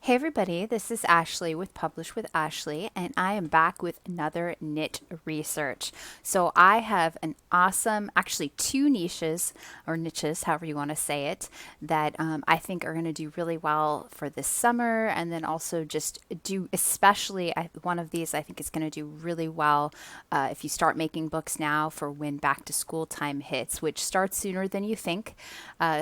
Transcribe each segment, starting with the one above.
Hey everybody, this is Ashley with Publish with Ashley, and I am back with another niche research. So I have an awesome, actually two niches, or niches, however you want to say it, that I think are going to do really well for this summer, and then also just do, especially one of these I think is going to do really well if you start making books now for when back to school time hits, which starts sooner than you think.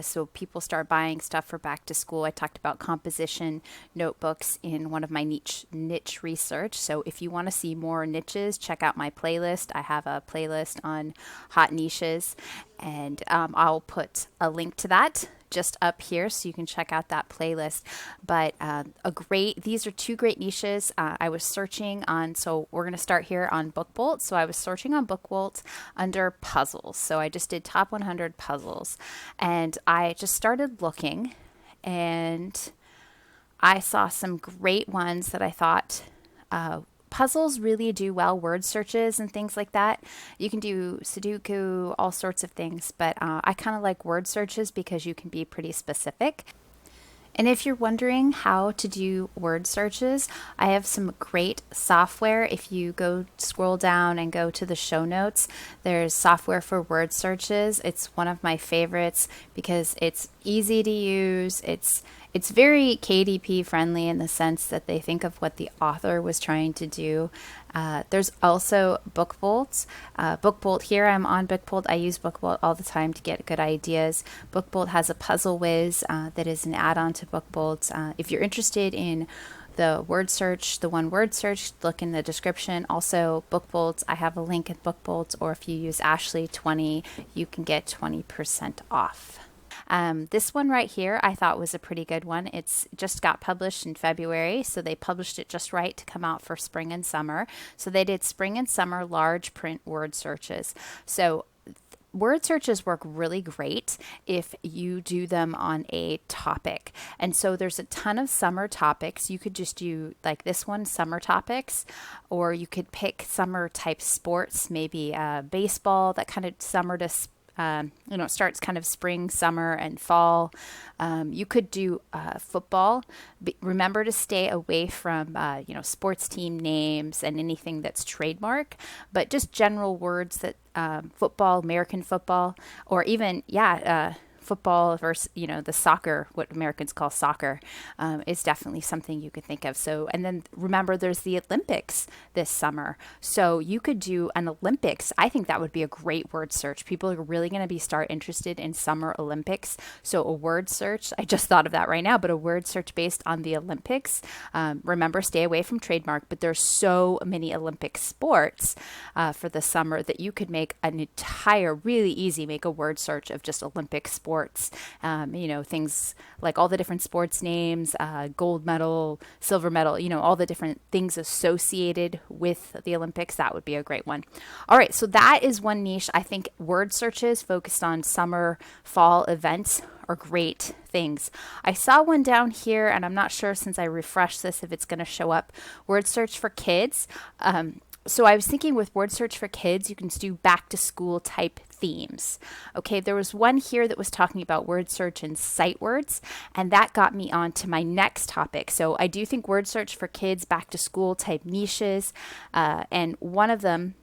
So people start buying stuff for back to school. I talked about composition notebooks in one of my niche research. So if you want to see more niches, check out my playlist. I have a playlist on hot niches, and I'll put a link to that just up here so you can check out that playlist. But these are two great niches. I was searching on, so we're going to start here on BookBolt. So I was searching on BookBolt under puzzles. So I just did top 100 puzzles, and I just started looking, and I saw some great ones that I thought puzzles really do well, word searches and things like that. You can do Sudoku, all sorts of things, but I kind of like word searches because you can be pretty specific. And if you're wondering how to do word searches, I have some great software. If you go scroll down and go to the show notes, there's software for word searches. It's one of my favorites because it's easy to use. It's very KDP friendly in the sense that they think of what the author was trying to do. There's also BookBolt. BookBolt here, I'm on BookBolt. I use BookBolt all the time to get good ideas. BookBolt has a Puzzle Whiz that is an add-on to BookBolt. If you're interested in the word search, the one word search, look in the description. Also, BookBolt, I have a link at BookBolt, or if you use Ashley20, you can get 20% off. This one right here I thought was a pretty good one. It's just got published in February, so they published it just right to come out for spring and summer. So they did spring and summer large print word searches. So word searches work really great if you do them on a topic. And so there's a ton of summer topics. You could just do like this one, summer topics, or you could pick summer type sports, maybe baseball, that kind of summer to it starts kind of spring, summer, and fall. You could do football. Remember to stay away from, sports team names and anything that's trademark, but just general words that football, American football, or even, football versus, the soccer, what Americans call soccer, is definitely something you could think of. So, and then remember there's the Olympics this summer. So you could do an Olympics. I think that would be a great word search. People are really going to start interested in summer Olympics. So a word search, I just thought of that right now, but a word search based on the Olympics. Remember, stay away from trademark, but there's so many Olympic sports for the summer that you could make really easy, make a word search of just Olympic sports. Things like all the different sports names, gold medal, silver medal, all the different things associated with the Olympics. That would be a great one. All right, so that is one niche. I think word searches focused on summer, fall events are great things. I saw one down here, and I'm not sure since I refreshed this if it's going to show up. Word search for kids. So I was thinking with word search for kids, you can do back to school type themes. Okay, there was one here that was talking about word search and sight words, and that got me on to my next topic. So I do think word search for kids, back to school type niches, and one of them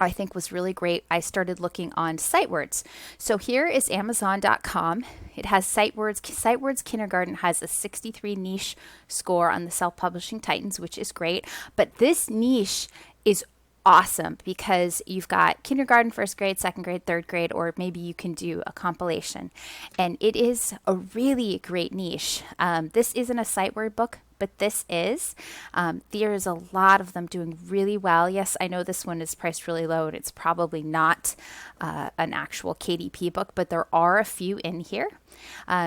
I think was really great. I started looking on sight words. So here is Amazon.com. It has sight words. Sight words Kindergarten has a 63 niche score on the Self-Publishing Titans, which is great. But this niche is awesome because you've got kindergarten, first grade, second grade, third grade, or maybe you can do a compilation. And it is a really great niche. This isn't a sight word book, but this is. There's a lot of them doing really well. Yes, I know this one is priced really low and it's probably not an actual KDP book, but there are a few in here.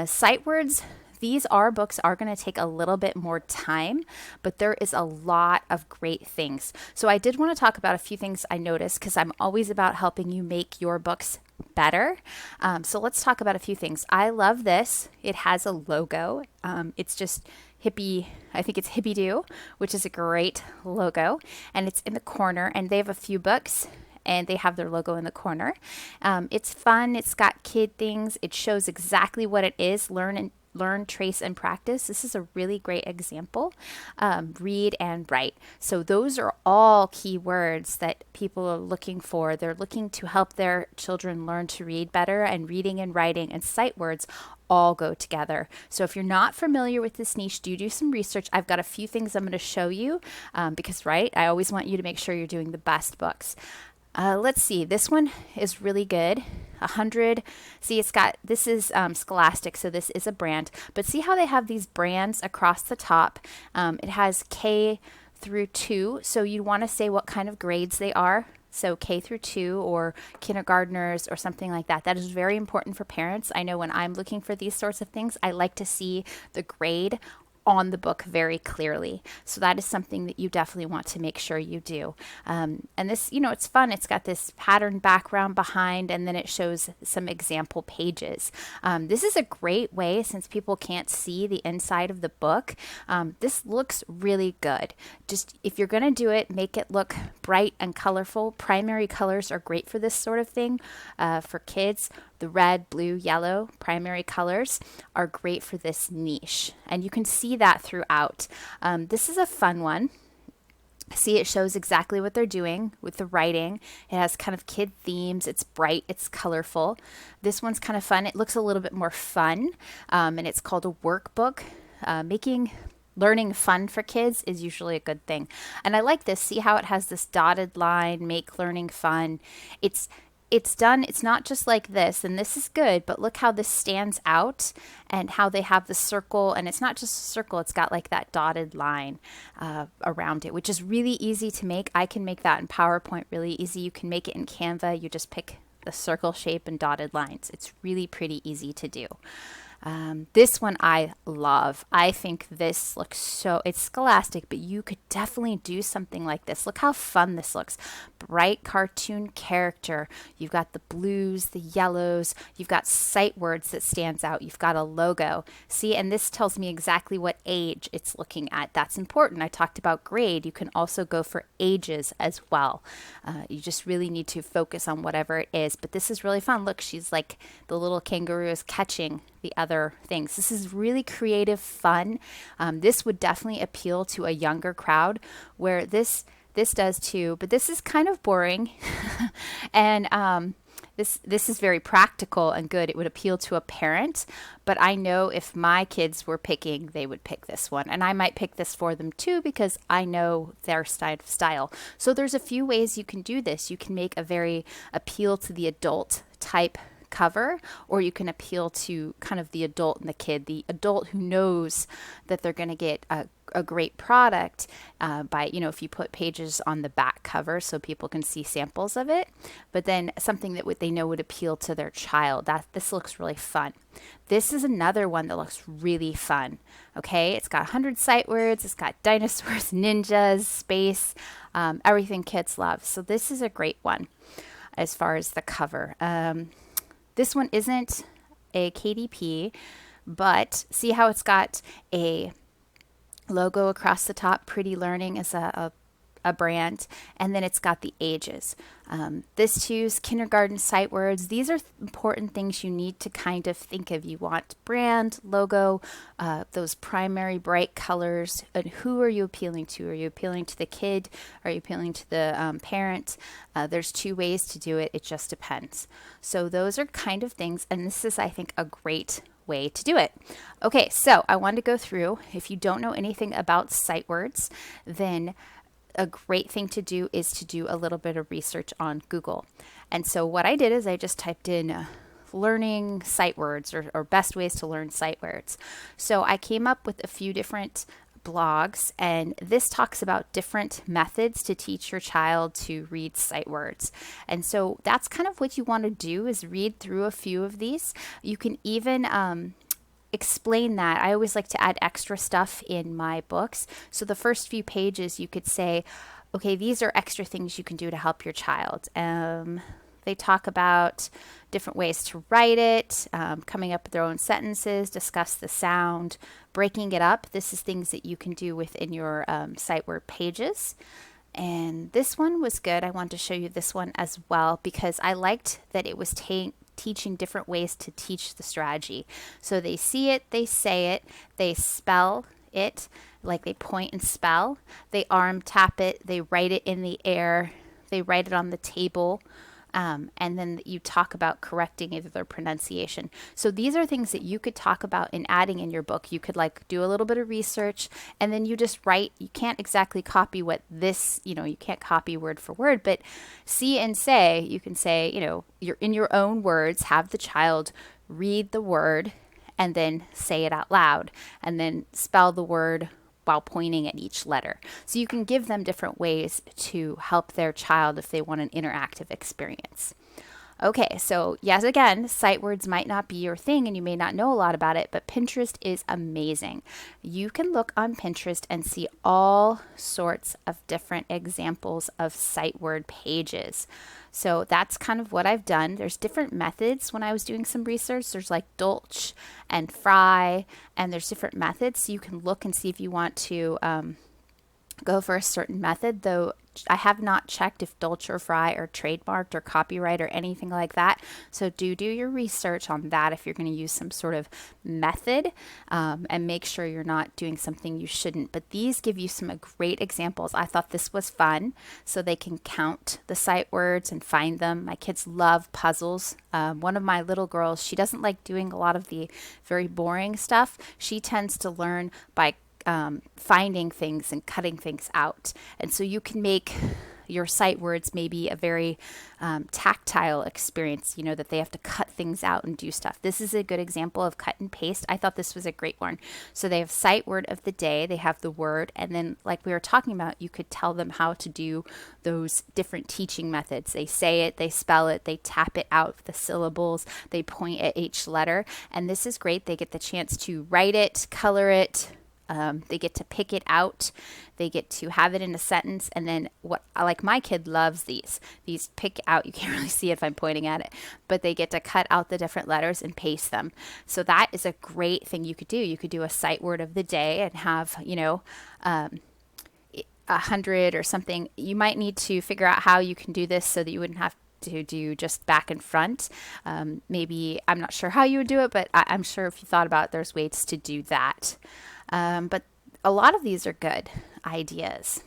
Sight words, these books are going to take a little bit more time, but there is a lot of great things. So I did want to talk about a few things I noticed because I'm always about helping you make your books better. So let's talk about a few things. I love this. It has a logo. It's just hippie, I think it's Hippie Doo, which is a great logo, and it's in the corner, and they have a few books and they have their logo in the corner. It's fun. It's got kid things. It shows exactly what it is. Learn learn, trace, and practice. This is a really great example. Read and write. So those are all key words that people are looking for. They're looking to help their children learn to read better, and reading and writing and sight words all go together. So if you're not familiar with this niche, do some research. I've got a few things I'm going to show you because, right, I always want you to make sure you're doing the best books. Let's see. This one is really good. 100. See, this is Scholastic, so this is a brand. But see how they have these brands across the top? It has K through 2, so you want to say what kind of grades they are. So K through 2 or kindergartners or something like that. That is very important for parents. I know when I'm looking for these sorts of things, I like to see the grade on the book very clearly. So that is something that you definitely want to make sure you do. And this, it's fun. It's got this pattern background behind, and then it shows some example pages. This is a great way, since people can't see the inside of the book. This looks really good. Just if you're going to do it, make it look bright and colorful. Primary colors are great for this sort of thing for kids. The red, blue, yellow primary colors are great for this niche, and you can see that throughout. This is a fun one. See, it shows exactly what they're doing with the writing. It has kind of kid themes. It's bright. It's colorful. This one's kind of fun. It looks a little bit more fun, and it's called a workbook. Making learning fun for kids is usually a good thing. And I like this. See how it has this dotted line, make learning fun. It's done. It's not just like this, and this is good, but look how this stands out and how they have the circle, and it's not just a circle, it's got like that dotted line around it, which is really easy to make. I can make that in PowerPoint really easy. You can make it in Canva. You just pick the circle shape and dotted lines. It's really pretty easy to do. This one I love. I think this looks it's Scholastic, but you could definitely do something like this. Look how fun this looks. Bright cartoon character. You've got the blues, the yellows. You've got sight words that stands out. You've got a logo. See, and this tells me exactly what age it's looking at. That's important. I talked about grade. You can also go for ages as well. You just really need to focus on whatever it is. But this is really fun. Look, she's like the little kangaroo is catching the other things. This is really creative, fun. This would definitely appeal to a younger crowd, where this does too, but this is kind of boring. And this is very practical and good. It would appeal to a parent, but I know if my kids were picking, they would pick this one, and I might pick this for them too because I know their style. So there's a few ways you can do this. You can make a very appeal to the adult type cover, or you can appeal to kind of the adult and the adult who knows that they're going to get a great product by, if you put pages on the back cover so people can see samples of it, but then something that they know would appeal to their child. This looks really fun. This is another one that looks really fun. Okay, it's got 100 sight words, it's got dinosaurs, ninjas, space, everything kids love. So this is a great one as far as the cover. This one isn't a KDP, but see how it's got a logo across the top. Pretty Learning is a brand, and then it's got the ages. This too is kindergarten sight words. These are important things you need to kind of think of. You want brand, logo, those primary bright colors, and who are you appealing to? Are you appealing to the kid? Are you appealing to the parent? There's two ways to do it. It just depends. So those are kind of things, and this is, I think, a great way to do it. Okay, so I want to go through. If you don't know anything about sight words, then a great thing to do is to do a little bit of research on Google. And so what I did is I just typed in learning sight words or best ways to learn sight words. So I came up with a few different blogs, and this talks about different methods to teach your child to read sight words. And so that's kind of what you want to do, is read through a few of these. You can even explain that. I always like to add extra stuff in my books. So the first few pages you could say, okay, these are extra things you can do to help your child. They talk about different ways to write it, coming up with their own sentences, discuss the sound, breaking it up. This is things that you can do within your sight word pages. And this one was good. I wanted to show you this one as well because I liked that it was teaching different ways to teach the strategy. So they see it, they say it, they spell it, like they point and spell, they arm tap it, they write it in the air, they write it on the table. And then you talk about correcting either their pronunciation. So these are things that you could talk about in adding in your book. You could like do a little bit of research and then you just write. You can't exactly copy what this, you can't copy word for word, but see and say, you can say, you're in your own words, have the child read the word and then say it out loud and then spell the word while pointing at each letter. So you can give them different ways to help their child if they want an interactive experience. Okay, so yes, again, sight words might not be your thing and you may not know a lot about it, but Pinterest is amazing. You can look on Pinterest and see all sorts of different examples of sight word pages. So that's kind of what I've done. There's different methods when I was doing some research. There's like Dolch and Fry, and there's different methods. So you can look and see if you want to go for a certain method, though I have not checked if Dolch or Fry are trademarked or copyright or anything like that. So do your research on that if you're going to use some sort of method, and make sure you're not doing something you shouldn't. But these give you some great examples. I thought this was fun so they can count the sight words and find them. My kids love puzzles. One of my little girls, she doesn't like doing a lot of the very boring stuff. She tends to learn by finding things and cutting things out. And so you can make your sight words maybe a very tactile experience, that they have to cut things out and do stuff. This is a good example of cut and paste. I thought this was a great one. So they have sight word of the day, they have the word, and then like we were talking about, you could tell them how to do those different teaching methods. They say it, they spell it, they tap it out, the syllables, they point at each letter. And this is great. They get the chance to write it, color it, they get to pick it out. They get to have it in a sentence. And then like my kid loves these pick out. You can't really see it if I'm pointing at it, but they get to cut out the different letters and paste them. So that is a great thing you could do. You could do a sight word of the day and have, 100 or something. You might need to figure out how you can do this so that you wouldn't have to do just back and front. Maybe, I'm not sure how you would do it, but I'm sure if you thought about it, there's ways to do that. But a lot of these are good ideas.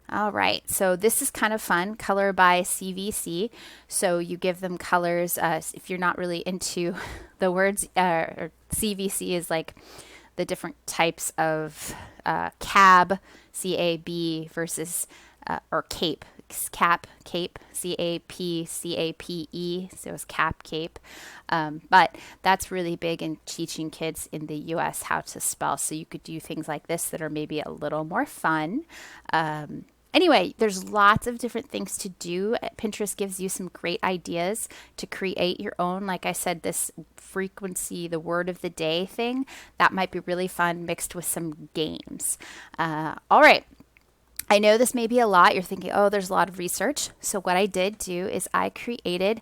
All right, so this is kind of fun, color by CVC. So you give them colors if you're not really into the words, or CVC is like the different types of cab, C-A-B, versus, or cape, cape, C-A-P, C-A-P-E, so it's cap, cape. But that's really big in teaching kids in the U.S. how to spell. So you could do things like this that are maybe a little more fun. Anyway, there's lots of different things to do. Pinterest gives you some great ideas to create your own. Like I said, this frequency, the word of the day thing, that might be really fun mixed with some games. All right. I know this may be a lot. You're thinking, oh, there's a lot of research. So what I did do is I created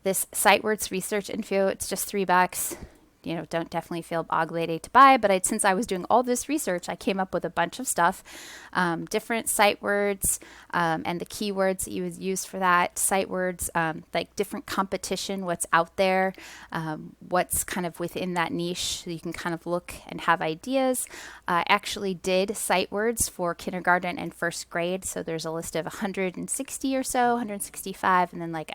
this sight words research info. It's just $3. Don't definitely feel obligated to buy, but since I was doing all this research, I came up with a bunch of stuff, different sight words, and the keywords that you would use for that, sight words, like different competition, what's out there, what's kind of within that niche, so you can kind of look and have ideas. I actually did sight words for kindergarten and first grade, so there's a list of 160 or so, 165, and then like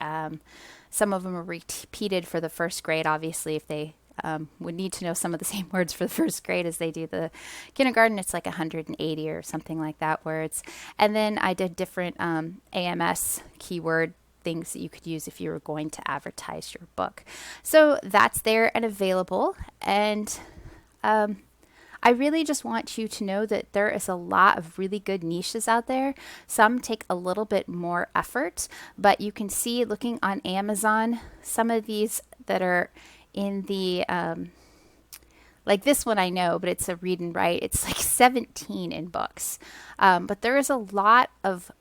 some of them are repeated for the first grade, obviously, if they would need to know some of the same words for the first grade as they do the kindergarten. It's like 180 or something like that words. And then I did different AMS keyword things that you could use if you were going to advertise your book. So that's there and available. And I really just want you to know that there is a lot of really good niches out there. Some take a little bit more effort, but you can see looking on Amazon, some of these that are in the, like this one I know, but it's a read and write. It's like 17 in books. But there is a lot of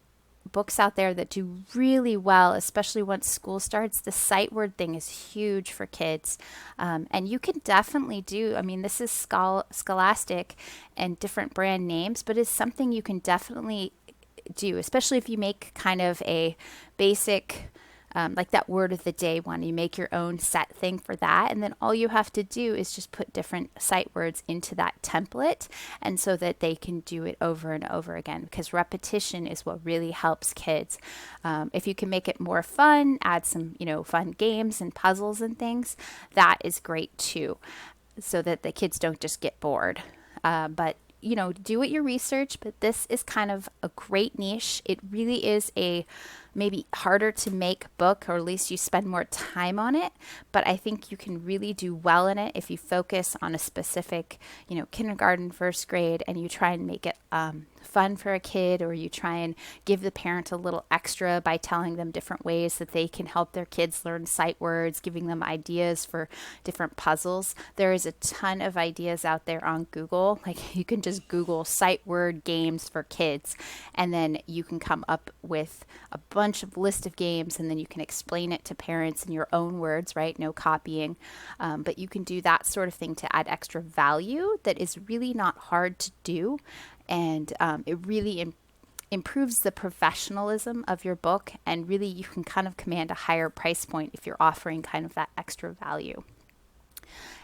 books out there that do really well, especially once school starts. The sight word thing is huge for kids. And you can definitely do, this is Scholastic and different brand names, but it's something you can definitely do, especially if you make kind of a basic like that word of the day one. You make your own set thing for that, and then all you have to do is just put different sight words into that template, and so that they can do it over and over again, because repetition is what really helps kids. If you can make it more fun, add some, fun games and puzzles and things, that is great too, so that the kids don't just get bored. But do what your research, but this is kind of a great niche. It really is a maybe harder to make book, or at least you spend more time on it, but I think you can really do well in it if you focus on a specific, kindergarten, first grade, and you try and make it fun for a kid, or you try and give the parent a little extra by telling them different ways that they can help their kids learn sight words, giving them ideas for different puzzles. There is a ton of ideas out there on Google. Like, you can just Google sight word games for kids, and then you can come up with a bunch of list of games, and then you can explain it to parents in your own words, right? No copying. But you can do that sort of thing to add extra value that is really not hard to do. And it really improves the professionalism of your book, and really you can kind of command a higher price point if you're offering kind of that extra value.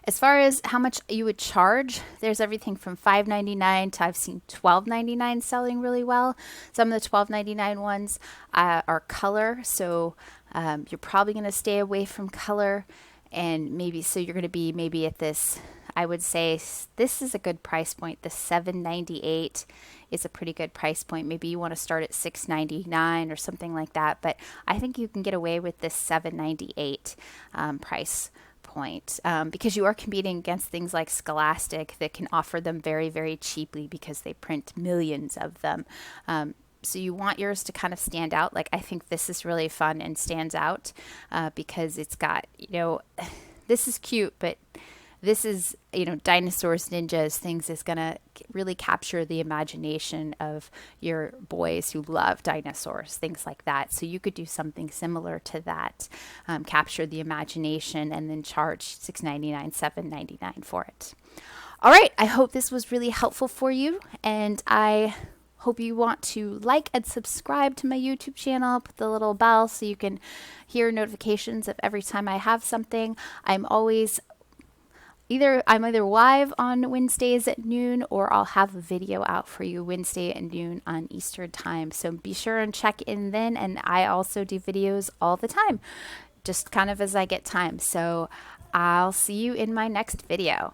As far as how much you would charge, there's everything from $5.99 to I've seen $12.99 selling really well. Some of the $12.99 ones are color, so you're probably going to stay away from color, and maybe so you're going to be maybe at this. I would say this is a good price point. The $7.98 is a pretty good price point. Maybe you want to start at $6.99 or something like that, but I think you can get away with this $7.98 price point, because you are competing against things like Scholastic that can offer them very, very cheaply because they print millions of them. So you want yours to kind of stand out. Like, I think this is really fun and stands out because it's got, this is cute, but this is, dinosaurs, ninjas, things is going to really capture the imagination of your boys who love dinosaurs, things like that. So you could do something similar to that, capture the imagination, and then charge $6.99, $7.99 for it. All right, I hope this was really helpful for you, and I hope you want to like and subscribe to my YouTube channel. Put the little bell so you can hear notifications of every time I have something. I'm either live on Wednesdays at noon, or I'll have a video out for you Wednesday at noon on Eastern time. So be sure and check in then. And I also do videos all the time, just kind of as I get time. So I'll see you in my next video.